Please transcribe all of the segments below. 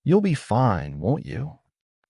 You'll be fine, won't you?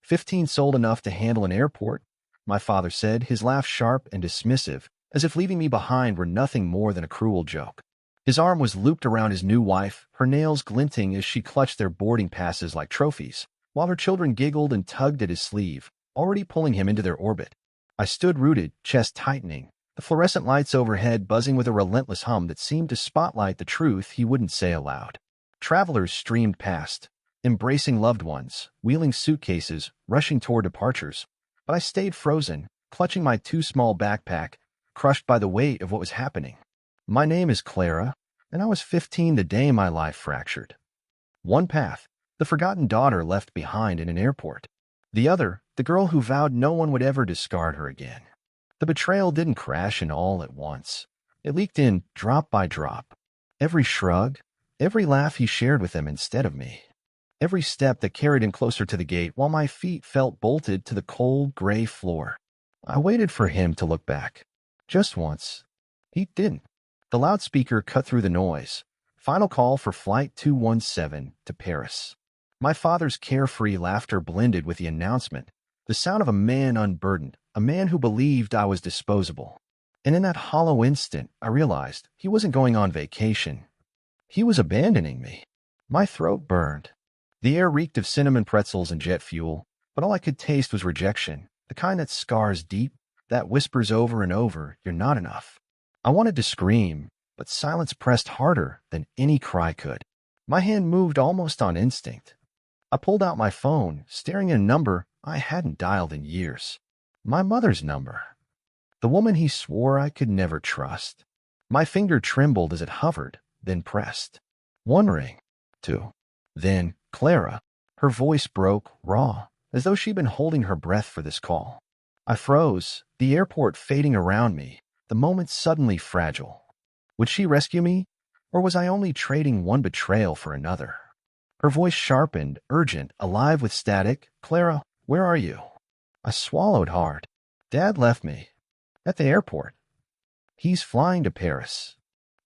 15 sold enough to handle an airport, my father said, his laugh sharp and dismissive, as if leaving me behind were nothing more than a cruel joke. His arm was looped around his new wife, her nails glinting as she clutched their boarding passes like trophies, while her children giggled and tugged at his sleeve, already pulling him into their orbit. I stood rooted, chest tightening, the fluorescent lights overhead buzzing with a relentless hum that seemed to spotlight the truth he wouldn't say aloud. Travelers streamed past, embracing loved ones, wheeling suitcases, rushing toward departures. But I stayed frozen, clutching my too small backpack, crushed by the weight of what was happening. My name is Clara, and I was 15 the day my life fractured. One path, the forgotten daughter left behind in an airport. The other, the girl who vowed no one would ever discard her again. The betrayal didn't crash in all at once. It leaked in drop by drop. Every shrug, every laugh he shared with them instead of me. Every step that carried him closer to the gate while my feet felt bolted to the cold, gray floor. I waited for him to look back. Just once. He didn't. The loudspeaker cut through the noise. Final call for Flight 217 to Paris. My father's carefree laughter blended with the announcement, the sound of a man unburdened, a man who believed I was disposable. And in that hollow instant, I realized he wasn't going on vacation. He was abandoning me. My throat burned. The air reeked of cinnamon pretzels and jet fuel, but all I could taste was rejection, the kind that scars deep, that whispers over and over, "You're not enough." I wanted to scream, but silence pressed harder than any cry could. My hand moved almost on instinct. I pulled out my phone, staring at a number I hadn't dialed in years. My mother's number. The woman he swore I could never trust. My finger trembled as it hovered, then pressed. One ring. Two. Then, Clara. Her voice broke, raw, as though she'd been holding her breath for this call. I froze, the airport fading around me, the moment suddenly fragile. Would she rescue me, or was I only trading one betrayal for another? Her voice sharpened, urgent, alive with static. "Clara, where are you?" I swallowed hard. Dad left me. At the airport. He's flying to Paris.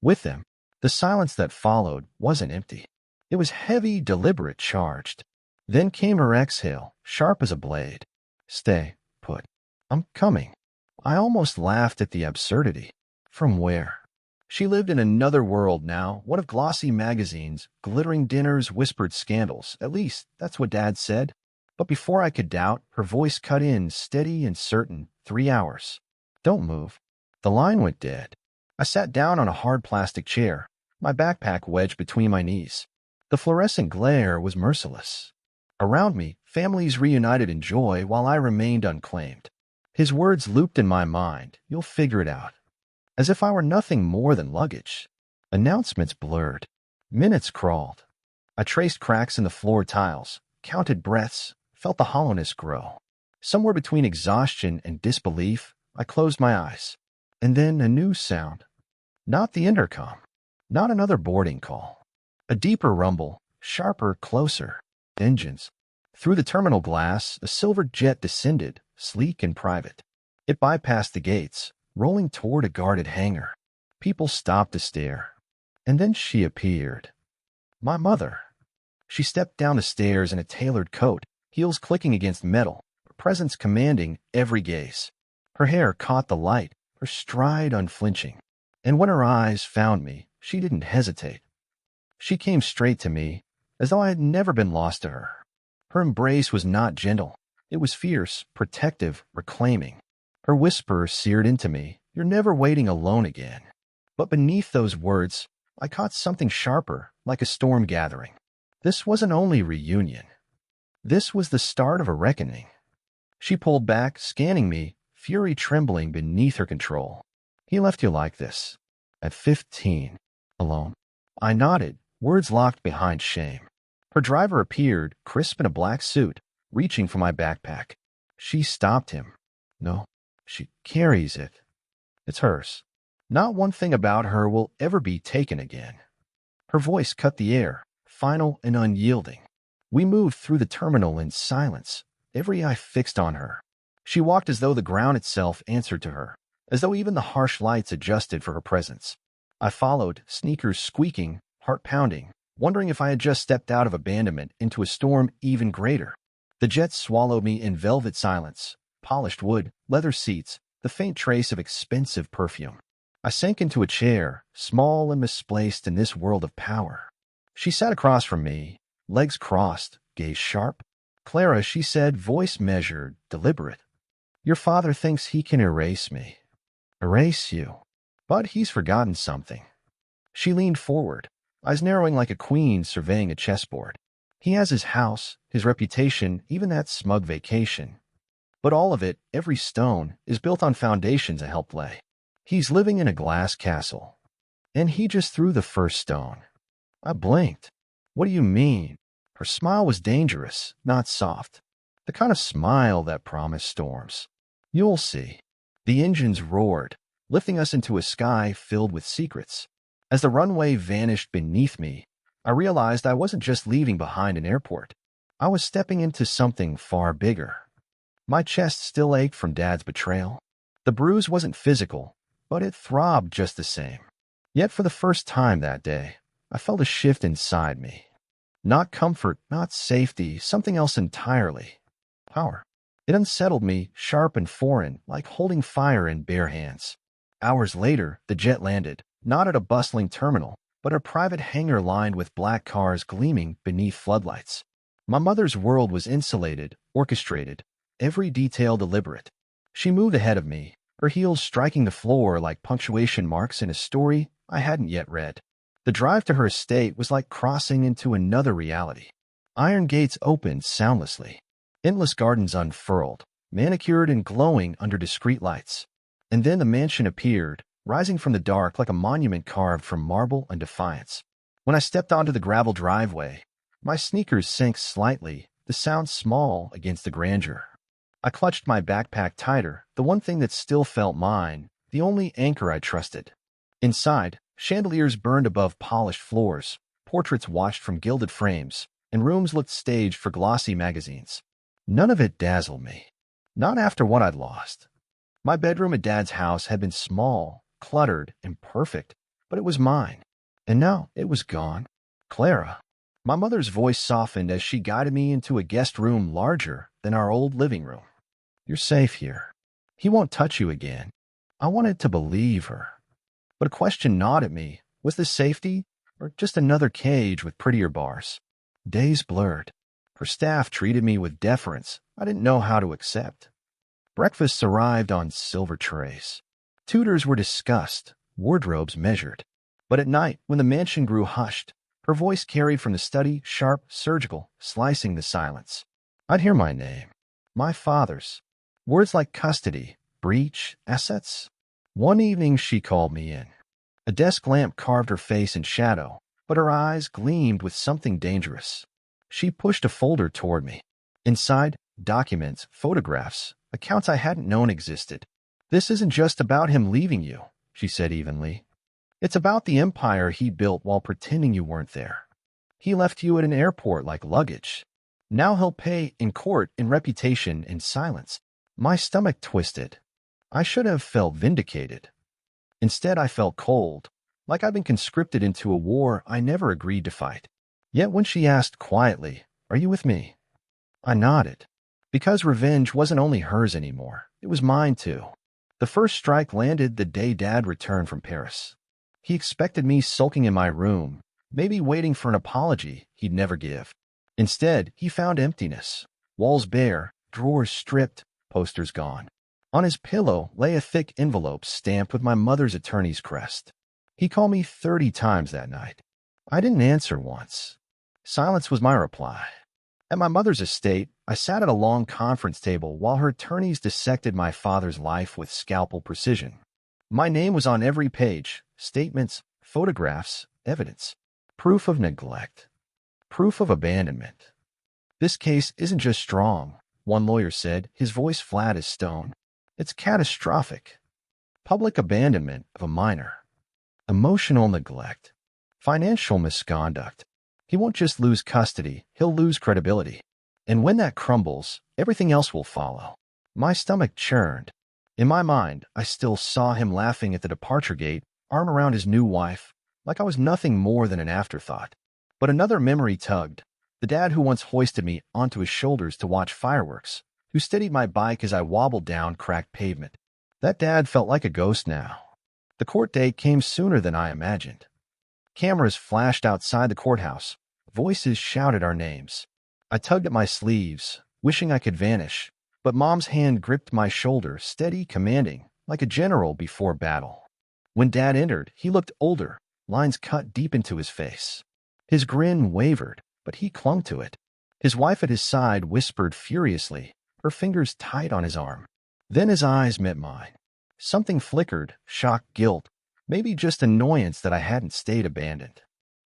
With them. The silence that followed wasn't empty. It was heavy, deliberate, charged. Then came her exhale, sharp as a blade. "Stay put. I'm coming." I almost laughed at the absurdity. From where? She lived in another world now, one of glossy magazines, glittering dinners, whispered scandals. At least, that's what Dad said. But before I could doubt, her voice cut in, steady and certain. 3 hours. Don't move. The line went dead. I sat down on a hard plastic chair, my backpack wedged between my knees. The fluorescent glare was merciless. Around me, families reunited in joy while I remained unclaimed. His words looped in my mind. "You'll figure it out." As if I were nothing more than luggage. Announcements blurred. Minutes crawled. I traced cracks in the floor tiles, counted breaths, felt the hollowness grow. Somewhere between exhaustion and disbelief, I closed my eyes. And then a new sound. Not the intercom. Not another boarding call. A deeper rumble, sharper, closer. Engines. Through the terminal glass, a silver jet descended, sleek and private. It bypassed the gates, rolling toward a guarded hangar. People stopped to stare. And then she appeared. My mother. She stepped down the stairs in a tailored coat, heels clicking against metal, her presence commanding every gaze. Her hair caught the light, her stride unflinching. And when her eyes found me, she didn't hesitate. She came straight to me, as though I had never been lost to her. Her embrace was not gentle. It was fierce, protective, reclaiming. Her whisper seared into me, "You're never waiting alone again." But beneath those words, I caught something sharper, like a storm gathering. This wasn't only reunion. This was the start of a reckoning. She pulled back, scanning me, fury trembling beneath her control. "He left you like this. At 15. Alone." I nodded, words locked behind shame. Her driver appeared, crisp in a black suit, reaching for my backpack. She stopped him. "No. She carries it. It's hers. Not one thing about her will ever be taken again." Her voice cut the air, final and unyielding. We moved through the terminal in silence, every eye fixed on her. She walked as though the ground itself answered to her, as though even the harsh lights adjusted for her presence. I followed, sneakers squeaking, heart pounding, wondering if I had just stepped out of abandonment into a storm even greater. The jet swallowed me in velvet silence, polished wood, leather seats, the faint trace of expensive perfume. I sank into a chair, small and misplaced in this world of power. She sat across from me, legs crossed, gaze sharp. "Clara," she said, voice measured, deliberate. "Your father thinks he can erase me. Erase you. But he's forgotten something." She leaned forward, eyes narrowing like a queen surveying a chessboard. "He has his house, his reputation, even that smug vacation. But all of it, every stone, is built on foundations I helped lay. He's living in a glass castle. And he just threw the first stone." I blinked. "What do you mean?" Her smile was dangerous, not soft. The kind of smile that promised storms. "You'll see." The engines roared, lifting us into a sky filled with secrets. As the runway vanished beneath me, I realized I wasn't just leaving behind an airport. I was stepping into something far bigger. My chest still ached from Dad's betrayal. The bruise wasn't physical, but it throbbed just the same. Yet for the first time that day, I felt a shift inside me. Not comfort, not safety, something else entirely. Power. It unsettled me, sharp and foreign, like holding fire in bare hands. Hours later, the jet landed, not at a bustling terminal, but a private hangar lined with black cars gleaming beneath floodlights. My mother's world was insulated, orchestrated, every detail deliberate. She moved ahead of me, her heels striking the floor like punctuation marks in a story I hadn't yet read. The drive to her estate was like crossing into another reality. Iron gates opened soundlessly. Endless gardens unfurled, manicured and glowing under discreet lights. And then the mansion appeared, rising from the dark like a monument carved from marble and defiance. When I stepped onto the gravel driveway, my sneakers sank slightly, the sound small against the grandeur. I clutched my backpack tighter, the one thing that still felt mine, the only anchor I trusted. Inside, chandeliers burned above polished floors, portraits watched from gilded frames, and rooms looked staged for glossy magazines. None of it dazzled me. Not after what I'd lost. My bedroom at Dad's house had been small, cluttered, imperfect, but it was mine. And now it was gone. "Clara." My mother's voice softened as she guided me into a guest room larger than our old living room. "You're safe here. He won't touch you again." I wanted to believe her. But a question gnawed at me. Was this safety, or just another cage with prettier bars? Days blurred. Her staff treated me with deference I didn't know how to accept. Breakfasts arrived on silver trays. Tutors were discussed, wardrobes measured. But at night, when the mansion grew hushed, her voice carried from the study, sharp, surgical, slicing the silence. I'd hear my name. My father's. Words like custody, breach, assets. One evening she called me in. A desk lamp carved her face in shadow, but her eyes gleamed with something dangerous. She pushed a folder toward me. Inside, documents, photographs, accounts I hadn't known existed. "This isn't just about him leaving you," she said evenly. "It's about the empire he built while pretending you weren't there. He left you at an airport like luggage. Now he'll pay in court, in reputation, in silence." My stomach twisted. I should have felt vindicated. Instead, I felt cold, like I'd been conscripted into a war I never agreed to fight. Yet when she asked quietly, "Are you with me?" I nodded. Because revenge wasn't only hers anymore, it was mine too. The first strike landed the day Dad returned from Paris. He expected me sulking in my room, maybe waiting for an apology he'd never give. Instead, he found emptiness. Walls bare, drawers stripped, posters gone. On his pillow lay a thick envelope stamped with my mother's attorney's crest. He called me 30 times that night. I didn't answer once. Silence was my reply. At my mother's estate, I sat at a long conference table while her attorneys dissected my father's life with scalpel precision. My name was on every page, statements, photographs, evidence. Proof of neglect. Proof of abandonment. "This case isn't just strong," one lawyer said, his voice flat as stone. "It's catastrophic. Public abandonment of a minor. Emotional neglect. Financial misconduct. He won't just lose custody, he'll lose credibility. And when that crumbles, everything else will follow." My stomach churned. In my mind, I still saw him laughing at the departure gate, arm around his new wife, like I was nothing more than an afterthought. But another memory tugged. The dad who once hoisted me onto his shoulders to watch fireworks, who steadied my bike as I wobbled down cracked pavement. That dad felt like a ghost now. The court date came sooner than I imagined. Cameras flashed outside the courthouse. Voices shouted our names. I tugged at my sleeves, wishing I could vanish, but Mom's hand gripped my shoulder, steady, commanding, like a general before battle. When Dad entered, he looked older, lines cut deep into his face. His grin wavered, but he clung to it. His wife at his side whispered furiously, her fingers tight on his arm. Then his eyes met mine. Something flickered, shock, guilt, maybe just annoyance that I hadn't stayed abandoned.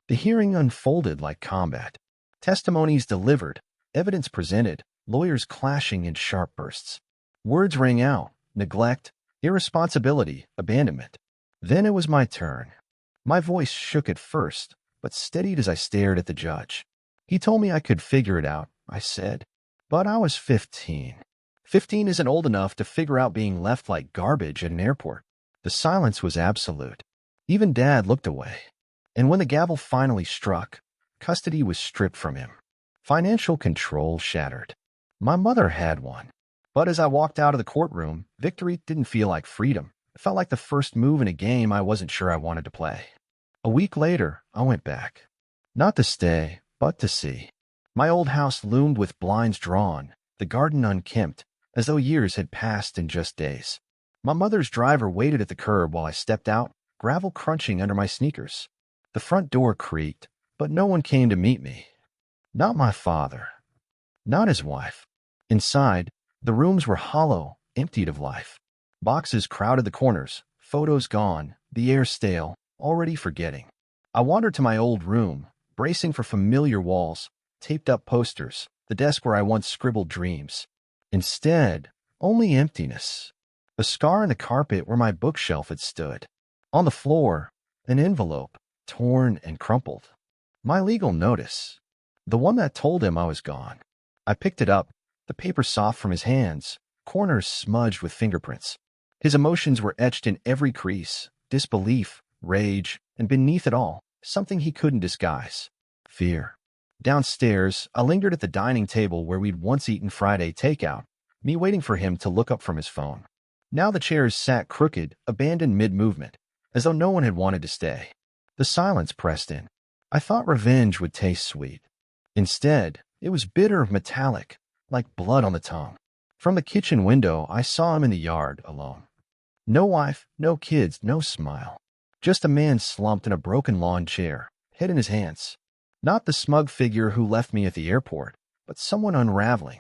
The hearing unfolded like combat. Testimonies delivered, evidence presented, lawyers clashing in sharp bursts. Words rang out: neglect, irresponsibility, abandonment. Then it was my turn. My voice shook at first, but steadied as I stared at the judge. He told me I could figure it out, I said. But I was 15. 15 isn't old enough to figure out being left like garbage at an airport. The silence was absolute. Even Dad looked away. And when the gavel finally struck, custody was stripped from him. Financial control shattered. My mother had one. But as I walked out of the courtroom, victory didn't feel like freedom. It felt like the first move in a game I wasn't sure I wanted to play. A week later, I went back. Not to stay, but to see. My old house loomed with blinds drawn, the garden unkempt, as though years had passed in just days. My mother's driver waited at the curb while I stepped out, gravel crunching under my sneakers. The front door creaked, but no one came to meet me. Not my father. Not his wife. Inside, the rooms were hollow, emptied of life. Boxes crowded the corners, photos gone, the air stale, already forgetting. I wandered to my old room, bracing for familiar walls, taped up posters, the desk where I once scribbled dreams. Instead, only emptiness. A scar in the carpet where my bookshelf had stood. On the floor, an envelope, torn and crumpled. My legal notice. The one that told him I was gone. I picked it up, the paper soft from his hands, corners smudged with fingerprints. His emotions were etched in every crease: disbelief, rage, and beneath it all, something he couldn't disguise: fear. Downstairs, I lingered at the dining table where we'd once eaten Friday takeout, me waiting for him to look up from his phone. Now the chairs sat crooked, abandoned mid-movement, as though no one had wanted to stay. The silence pressed in. I thought revenge would taste sweet. Instead, it was bitter, metallic, like blood on the tongue. From the kitchen window, I saw him in the yard, alone. No wife, no kids, no smile. Just a man slumped in a broken lawn chair, head in his hands. Not the smug figure who left me at the airport, but someone unraveling.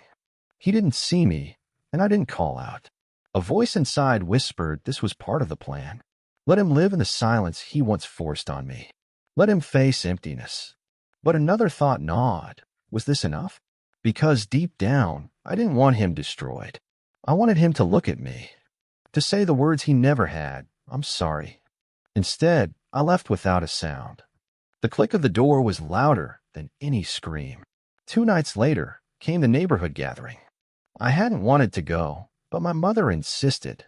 He didn't see me, and I didn't call out. A voice inside whispered this was part of the plan. Let him live in the silence he once forced on me. Let him face emptiness. But another thought gnawed. Was this enough? Because deep down, I didn't want him destroyed. I wanted him to look at me, to say the words he never had: I'm sorry. Instead, I left without a sound. The click of the door was louder than any scream. 2 nights later came the neighborhood gathering. I hadn't wanted to go, but my mother insisted.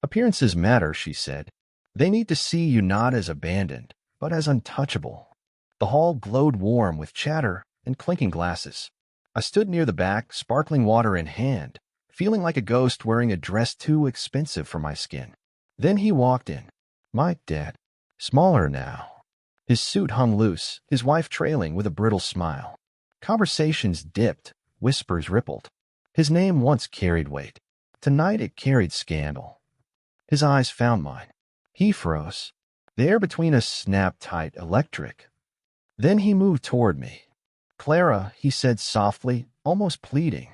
Appearances matter, she said. They need to see you not as abandoned, but as untouchable. The hall glowed warm with chatter and clinking glasses. I stood near the back, sparkling water in hand, feeling like a ghost wearing a dress too expensive for my skin. Then he walked in. My dad. Smaller now. His suit hung loose, his wife trailing with a brittle smile. Conversations dipped, whispers rippled. His name once carried weight. Tonight it carried scandal. His eyes found mine. He froze. The air between us snapped tight, electric. Then he moved toward me. Clara, he said softly, almost pleading.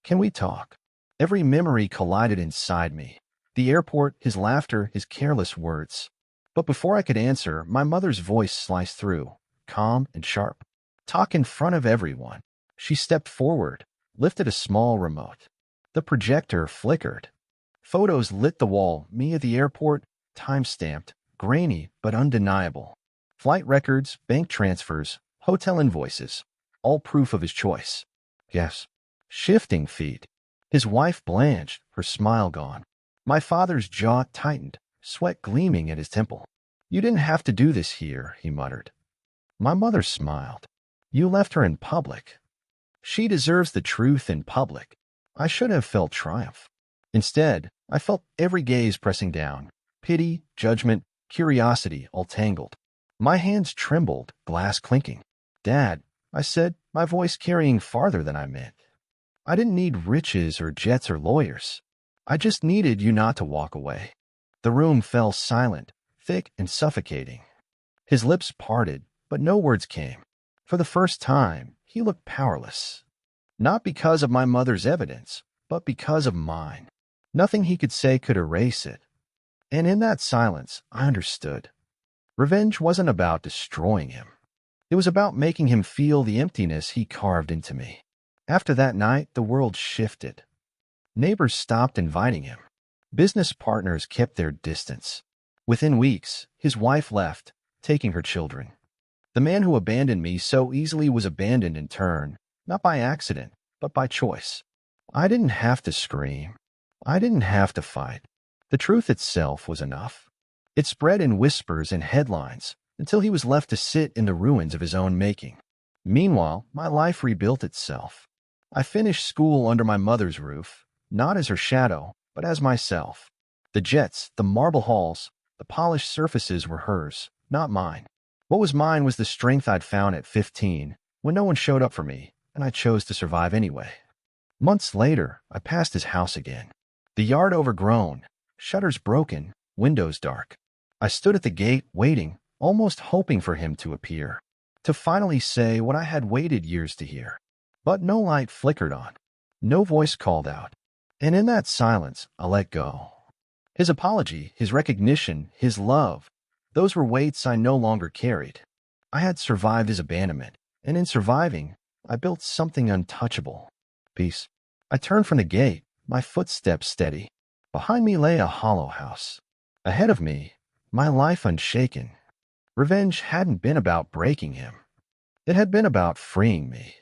Can we talk? Every memory collided inside me. The airport, his laughter, his careless words. But before I could answer, my mother's voice sliced through, calm and sharp. Talk in front of everyone. She stepped forward, lifted a small remote. The projector flickered. Photos lit the wall, me at the airport, time-stamped, grainy but undeniable. Flight records, bank transfers, hotel invoices, all proof of his choice. Yes. Shifting feet. His wife blanched, her smile gone. My father's jaw tightened, sweat gleaming at his temple. You didn't have to do this here, he muttered. My mother smiled. You left her in public. She deserves the truth in public. I should have felt triumph. Instead, I felt every gaze pressing down, pity, judgment, curiosity all tangled. My hands trembled, glass clinking. "Dad," I said, my voice carrying farther than I meant. "I didn't need riches or jets or lawyers. I just needed you not to walk away." The room fell silent, thick and suffocating. His lips parted, but no words came. For the first time, he looked powerless. Not because of my mother's evidence, but because of mine. Nothing he could say could erase it. And in that silence, I understood. Revenge wasn't about destroying him. It was about making him feel the emptiness he carved into me. After that night, the world shifted. Neighbors stopped inviting him. Business partners kept their distance. Within weeks, his wife left, taking her children. The man who abandoned me so easily was abandoned in turn, not by accident, but by choice. I didn't have to scream. I didn't have to fight. The truth itself was enough. It spread in whispers and headlines until he was left to sit in the ruins of his own making. Meanwhile, my life rebuilt itself. I finished school under my mother's roof, not as her shadow, but as myself. The jets, the marble halls, the polished surfaces were hers, not mine. What was mine was the strength I'd found at 15, when no one showed up for me, and I chose to survive anyway. Months later, I passed his house again. The yard overgrown, shutters broken, windows dark. I stood at the gate, waiting, almost hoping for him to appear, to finally say what I had waited years to hear. But no light flickered on. No voice called out. And in that silence, I let go. His apology, his recognition, his love, those were weights I no longer carried. I had survived his abandonment, and in surviving, I built something untouchable. Peace. I turned from the gate, my footsteps steady. Behind me lay a hollow house. Ahead of me, my life unshaken. Revenge hadn't been about breaking him. It had been about freeing me.